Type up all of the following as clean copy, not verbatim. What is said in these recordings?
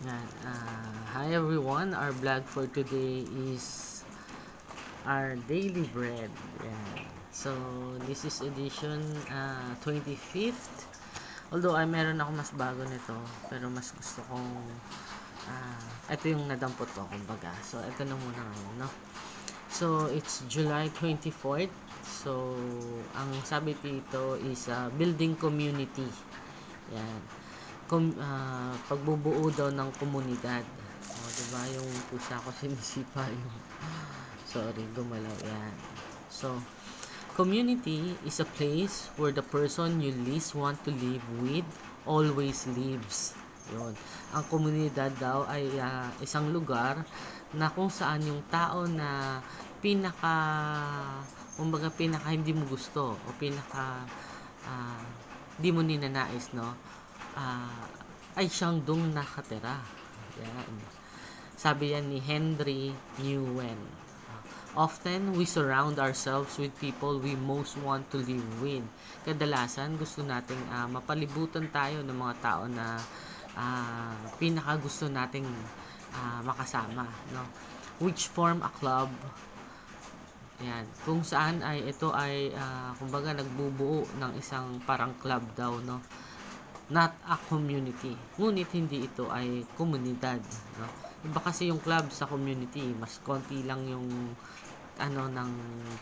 Yan. Hi everyone, our vlog for today is our daily bread. Yan. So, this is edition 25th. Although ay meron ako mas bago nito, pero mas gusto kong ito yung nadampot ko kumbaga. So, ito na muna ngayon, no? So, it's July 24th. So, ang sabi dito is building community. Yan. Pagbubuo daw ng komunidad. O, diba? Yung pusa ko sinisipa yung sorry, gumalaw. Yan. So, community is a place where the person you least want to live with always lives. Yun. Ang komunidad daw ay isang lugar na kung saan yung tao na pinaka hindi mo gusto o pinaka di mo ninanais, no? Ay siyang dong nakatira. Yan. Sabi yan ni Henry Newen. Often, we surround ourselves with people we most want to live with. Kadalasan, gusto nating mapalibutan tayo ng mga tao na pinaka gusto nating makasama. No? Which form a club. Yan. Kung saan ay ito ay kumbaga nagbubuo ng isang parang club daw, no? Not a community. Ngunit hindi ito ay komunidad, no? Iba kasi yung club sa community, mas konti lang yung ng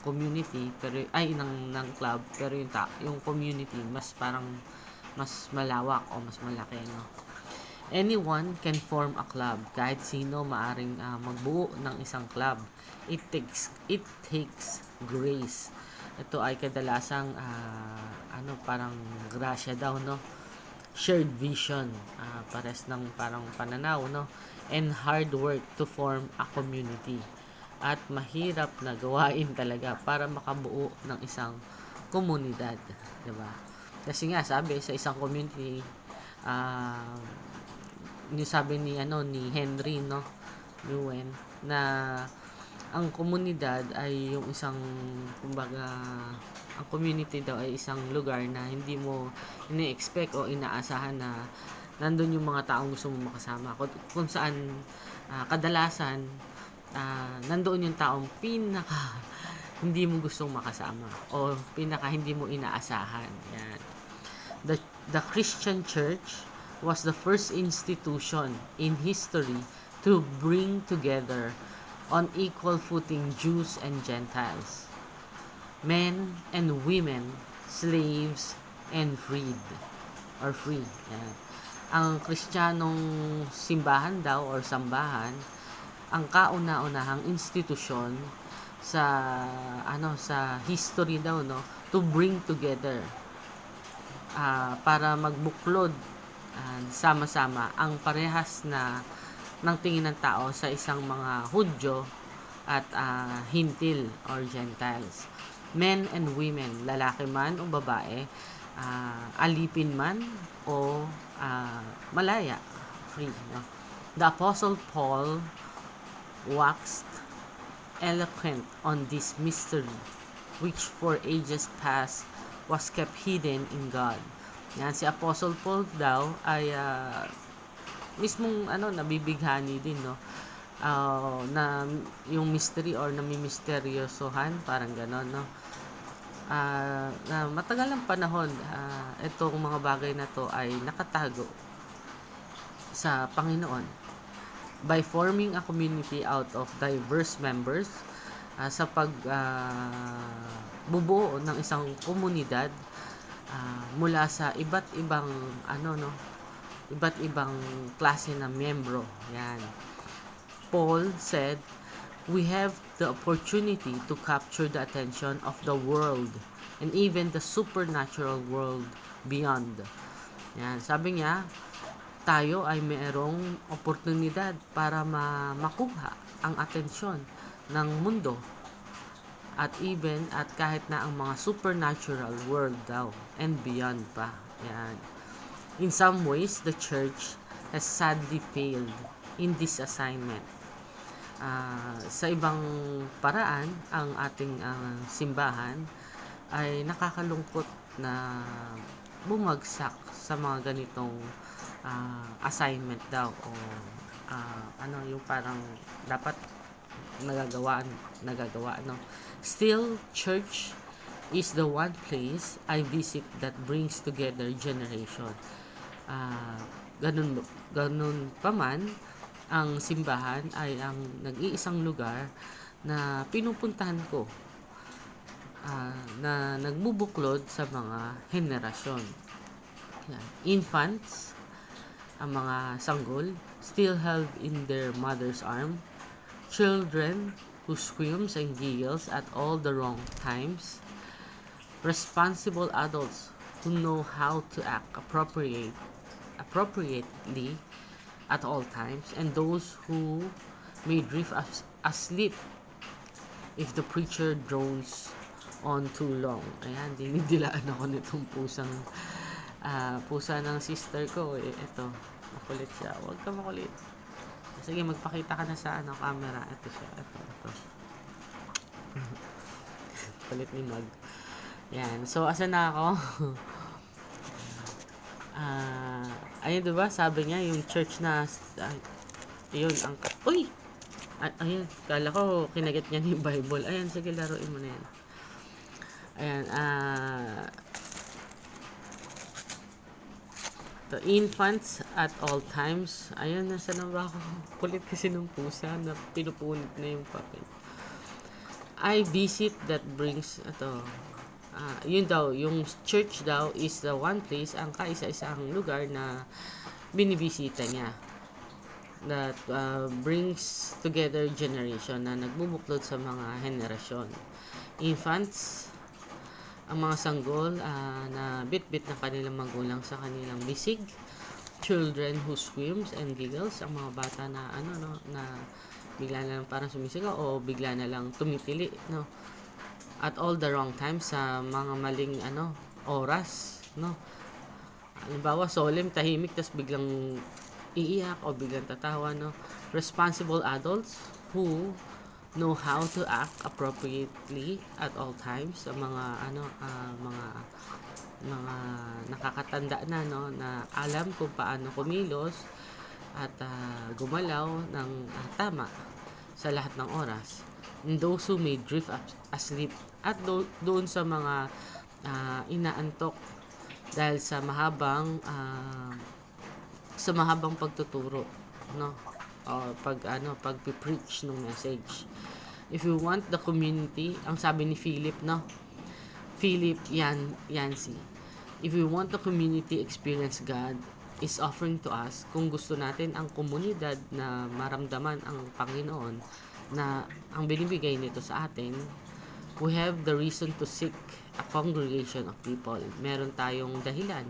community pero ng club, pero yung community mas parang mas malawak o mas malaki, no? Anyone can form a club. Kahit sino maaring magbuo ng isang club. It takes grace. Ito ay kadalasang parang grasya daw, no? Shared vision, pares ng parang pananaw, no? And hard work to form a community. At mahirap na gawain talaga para makabuo ng isang komunidad, 'di ba? Kasi nga sabi sa isang community, yung sabi ni Henry, no, Newen, na ang komunidad ay yung isang kumbaga ang community daw ay isang lugar na hindi mo ini-expect o inaasahan na nandun yung mga taong gusto mo makasama, kung saan kadalasan nandoon yung taong pinaka hindi mo gustong makasama o pinaka hindi mo inaasahan. Yan. The Christian Church was the first institution in history to bring together on equal footing Jews and Gentiles, men and women, slaves and free. Yan. Ang Kristiyanong simbahan daw or sambahan ang kauna-unahang institusyon sa history daw, no, to bring together para magbuklod sama-sama ang parehas na ng tingin ng tao sa isang mga Hudyo at Hintil or Gentiles. Men and women, lalaki man o babae, alipin man o malaya, free, no? The Apostle Paul waxed eloquent on this mystery, which for ages past was kept hidden in God. Yan, si Apostle Paul daw ay mismong nabibighani din, no? Na yung mystery or namimisteryosohan, parang ganon, no? Na matagal ng panahon, itong mga bagay na to ay nakatago sa Panginoon by forming a community out of diverse members, sa bubuo ng isang komunidad mula sa iba't ibang klase ng miyembro. Yan. Paul said, we have the opportunity to capture the attention of the world and even the supernatural world beyond. Yan. Sabi niya, tayo ay mayroong oportunidad para makuha ang atensyon ng mundo at kahit na ang mga supernatural world daw and beyond pa. Yan. In some ways, the church has sadly failed in this assignment. Sa ibang paraan, ang ating simbahan ay nakakalungkot na bumagsak sa mga ganitong assignment daw o yung parang dapat nagagawa no. Still, church is the one place I visit that brings together generation. Ah, ganun pa man, ang simbahan ay ang nag-iisang lugar na pinupuntahan ko na nagbubuklod sa mga henerasyon. Yan. Infants, ang mga sanggol, still held in their mother's arm. Children who screams and giggles at all the wrong times. Responsible adults who know how to act appropriately at all times, and those who may drift asleep if the preacher drones on too long. Ayan, dinidilaan ako nitong pusa ng sister ko. Ito, makulit siya. Huwag ka makulit. Sige, magpakita ka na sa camera. Ito siya. Ito. Kulit ni Mag. Yan. So, asan na ako? Ayun, diba? Sabi niya, yung church na, yun, uy! Ayun, kala ko, kinagat niya yung Bible. Ayan, sige, laruin mo na yan. Ayan, the infants at all times. Ayun, nasa na ba ako? Kulit kasi ng pusa na pinupunit na yung papel. I visit that brings, yun daw, yung church daw is the one place, ang kaisa-isang lugar na binibisita niya that brings together generation, na nagbubuklod sa mga henerasyon. Infants, ang mga sanggol na bit-bit ng kanilang magulang sa kanilang bisig. Children who screams and giggles, ang mga bata na na bigla na lang parang sumisigaw o bigla na lang tumitili, no, at all the wrong times, sa mga maling oras, no. Halimbawa, solemn, tahimik, tas biglang iiyak o biglang tatawa, no. Responsible adults who know how to act appropriately at all times, sa mga mga nakakatanda na, no, na alam kung paano kumilos at gumalaw ng tama sa lahat ng oras. And those who may drift asleep, at doon sa mga inaantok dahil sa mahabang pagtuturo, no, pag-preach ng message. If you want the community, ang sabi ni Philip Yancey, if we want the community experience God is offering to us, kung gusto natin ang komunidad na maramdaman ang Panginoon na ang binibigay nito sa atin, we have the reason to seek a congregation of people. Meron tayong dahilan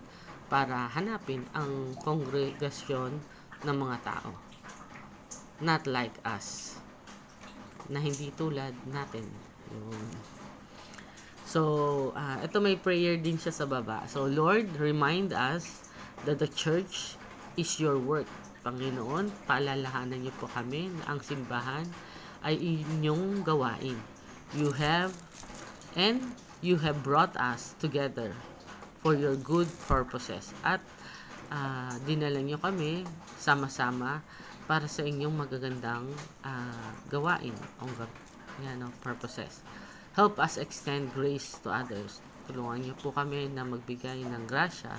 para hanapin ang kongregasyon ng mga tao. Not like us, na hindi tulad natin. So, ito may prayer din siya sa baba. So, Lord, remind us that the church is your work. Panginoon, paalalahanan niyo po kami na ang simbahan ay inyong gawain. You have brought us together for your good purposes. At dinala niyo kami sama-sama para sa inyong magagandang gawain o purposes. Help us extend grace to others. Tulungan niyo po kami na magbigay ng grasya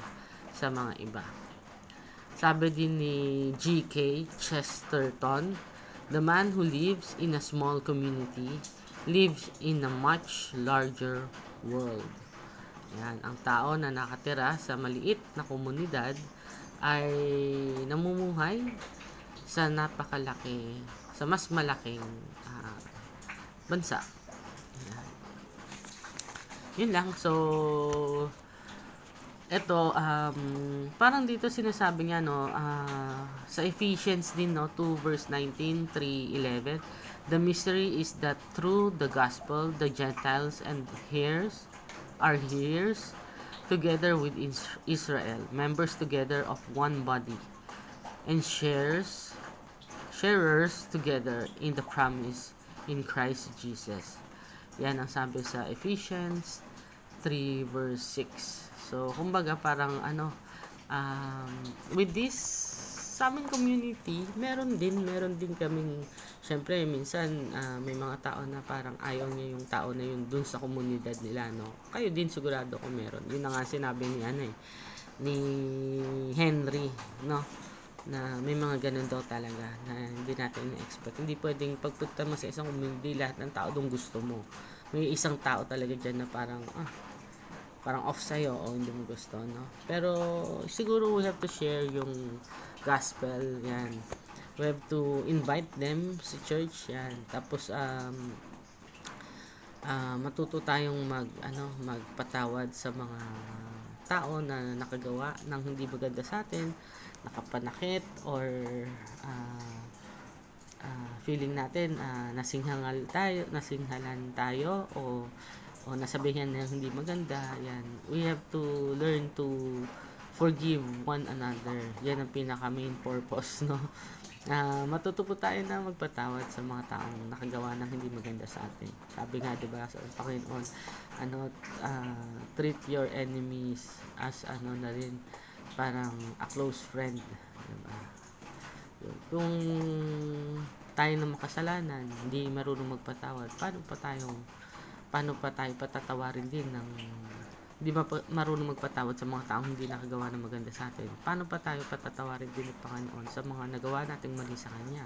sa mga iba. Sabi din ni G.K. Chesterton, the man who lives in a small community lives in a much larger world. Yan, ang tao na nakatira sa maliit na komunidad ay namumuhay sa mas malaking bansa. Yan. Yun lang. So, ito, parang dito sinasabi niya, no, sa Ephesians din, no, 2 verse 19, 3:11, the mystery is that through the gospel, the Gentiles and heirs are heirs together with Israel, members together of one body, and sharers together in the promise in Christ Jesus. Yan ang sabi sa Ephesians 3 verse 6. So, kumbaga parang um, with this sa aming community, meron din kaming, syempre minsan may mga tao na parang ayaw niya yung tao na yun dun sa komunidad nila, no? Kayo din sigurado kung meron. Yun na nga sinabi ni ni Henry, no? Na may mga ganun daw talaga na hindi natin na-expect. Hindi pwedeng pagpunta mo sa isang community, lahat ng tao dong gusto mo. May isang tao talaga dyan na parang off sa'yo o hindi mo gusto, no? Pero siguro we have to share yung gospel, yan. We have to invite them sa church, yan. Tapos matuto tayong magpatawad sa mga tao na nakagawa ng hindi maganda sa atin, nakapanakit, or feeling natin nasinghalan tayo, o nasabihan na hindi maganda. Yan, we have to learn to forgive one another. Yan ang pinaka main purpose, no? Matuto po tayo na magpatawad sa mga taong nakagawa ng hindi maganda sa atin. Sabi nga, diba, sa Panginoon, treat your enemies as na rin, parang a close friend, diba? Kung tayo na makasalanan, hindi marunong magpatawad, paano pa tayo patatawarin din ng hindi marunong magpatawad sa mga taong hindi nakagawa ng maganda sa atin? Paano pa tayo patatawarin din ng Panginoon sa mga nagawa nating mali sa Kanya?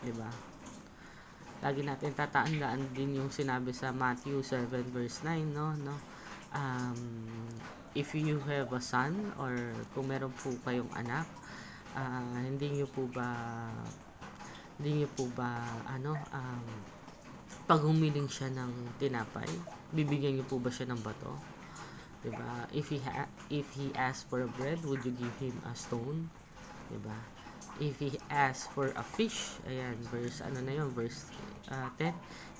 Diba? Lagi natin tatandaan din yung sinabi sa Matthew 7 verse 9, no? If you have a son, or kung meron po kayong anak, hindi niyo po ba pag humiling siya ng tinapay, bibigyan niyo po ba siya ng bato? Diba? If he asks for a bread, would you give him a stone? Diba? If he asks for a fish, ayan, verse 10.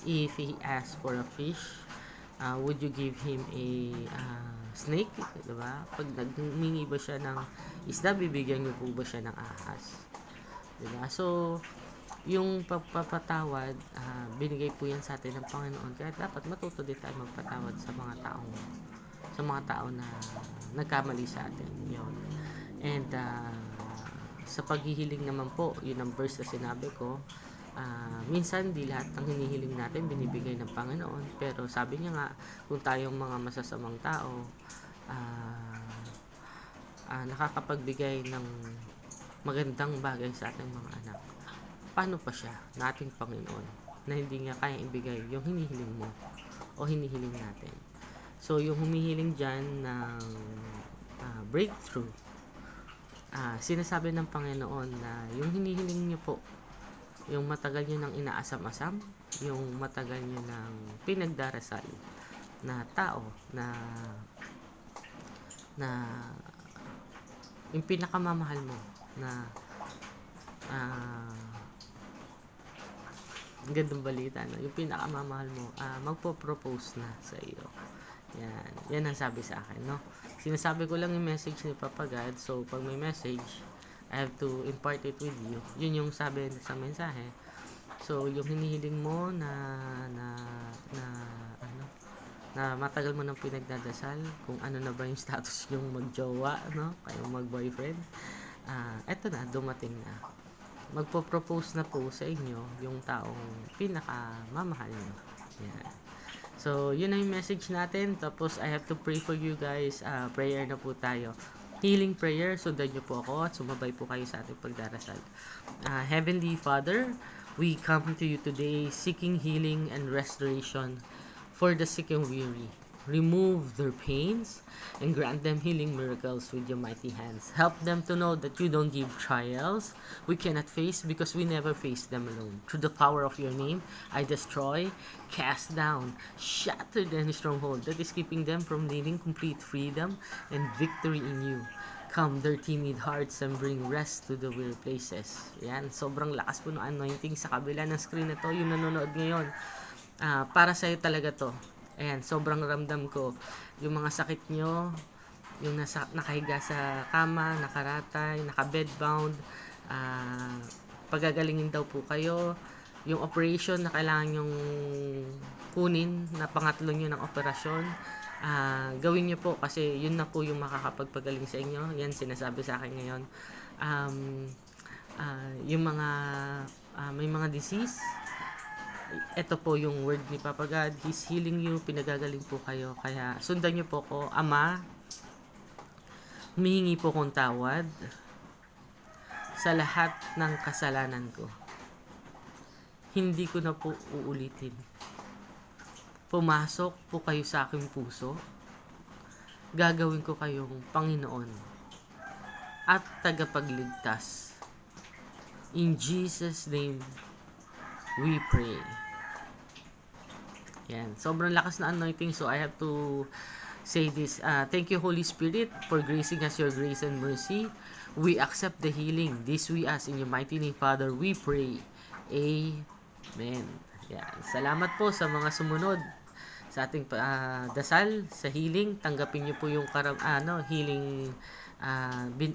If he asks for a fish, would you give him a snake? Diba? Pag nagmingi ba siya ng isda, bibigyan niyo po ba siya ng ahas? Diba? So, yung pagpapatawad, binigay po yan sa atin ng Panginoon. Kaya dapat matuto din tayo magpatawad sa mga tao na nagkamali sa atin. Yun. And sa paghihiling naman po, yun ang verse na sinabi ko, minsan di lahat ng hinihiling natin binibigay ng Panginoon, pero sabi niya nga, kung tayong mga masasamang tao, nakakapagbigay ng magandang bagay sa ating mga anak, paano pa siya, nating Panginoon, na hindi nga kaya ibigay yung hinihiling mo o hinihiling natin? So, yung humihiling dyan ng breakthrough, sinasabi ng Panginoon na yung hinihiling nyo po, yung matagal nyo ng inaasam-asam, yung matagal nyo ng pinagdarasal na tao, na yung pinakamamahal mo, na ang gandang balita, no? Yung pinakamamahal mo, magpo-propose na sa iyo. Yan ang sabi sa akin, no? Sinasabi ko lang yung message ni Papa God. So, pag may message, I have to impart it with you. Yun yung sabi sa mensahe. So, yung hinihiling mo na matagal mo nang pinagdadasal, kung ano na ba yung status yung magjowa, no? Kayong mag-boyfriend. Eto na, dumating na. Magpo-propose na po sa inyo yung taong pinakamamahal nyo. Yan. So, yun ang message natin. Tapos, I have to pray for you guys. Prayer na po tayo. Healing prayer. Sundan nyo po ako at sumabay po kayo sa ating pagdarasal. Heavenly Father, we come to you today seeking healing and restoration for the sick and weary. Remove their pains and grant them healing miracles with your mighty hands. Help them to know that you don't give trials we cannot face, because we never face them alone. Through the power of your name, I destroy, cast down, shatter any stronghold that is keeping them from living complete freedom and victory in you. Calm their timid hearts and bring rest to the weary places. Yan, sobrang lakas po ng anointing sa kabila ng screen na to. Yung nanonood ngayon, para sa'yo talaga to. Ayan, sobrang ramdam ko yung mga sakit nyo, yung nakahiga sa kama, nakaratay, nakabedbound, pagagalingin daw po kayo. Yung operation na kailangan yung kunin, na pangatlo nyo ng operasyon, Gawin niyo po kasi yun na po yung makakapagpagaling sa inyo. Yan sinasabi sa akin ngayon. Um, yung mga may mga disease, ito po yung word ni Papa God. He's healing you, pinagagaling po kayo. Kaya sundan niyo po ko. Ama, humihingi po kong tawad sa lahat ng kasalanan ko. Hindi ko na po uulitin. Pumasok po kayo sa aking puso. Gagawin ko kayong Panginoon at tagapagligtas. In Jesus' name, we pray. Yan. Sobrang lakas na anointing, so I have to say this. Thank you, Holy Spirit, for gracing us your grace and mercy. We accept the healing. This we ask in your mighty name, Father, we pray. Amen. Yan. Salamat po sa mga sumunod sa ating dasal sa healing. Tanggapin niyo po yung healing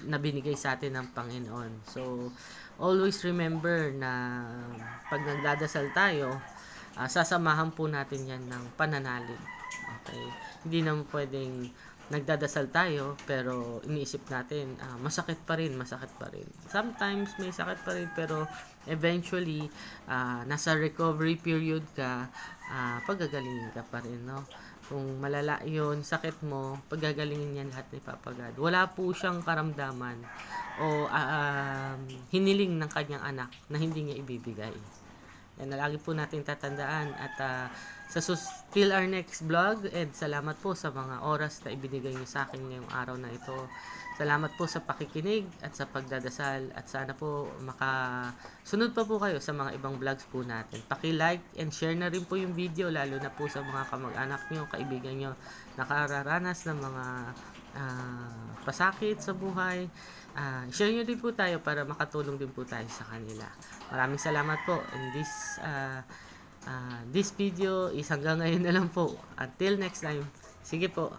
na binigay sa atin ng Panginoon. So, always remember na pag nagdadasal tayo, sasamahan po natin yan ng pananalig. Okay? Hindi naman pwedeng nagdadasal tayo pero iniisip natin masakit pa rin. Sometimes may sakit pa rin pero eventually nasa recovery period ka, pagagalingin ka pa rin, no? Kung malala yon sakit mo, pagagalingin yan lahat ni Papa God. Wala po siyang karamdaman o hiniling ng kanyang anak na hindi niya ibibigay. Yan na lagi po natin tatandaan at till our next vlog, and salamat po sa mga oras na ibinigay niyo sa akin ngayong araw na ito. Salamat po sa pakikinig at sa pagdadasal at sana po makasunod pa po kayo sa mga ibang vlogs po natin. Paki-like and share na rin po yung video lalo na po sa mga kamag-anak niyo, kaibigan niyo nakararanas ng mga pasakit sa buhay. Share nyo din po tayo para makatulong din po tayo sa kanila. Maraming salamat po. And this video is hanggang ngayon na lang po. Until next time. Sige po.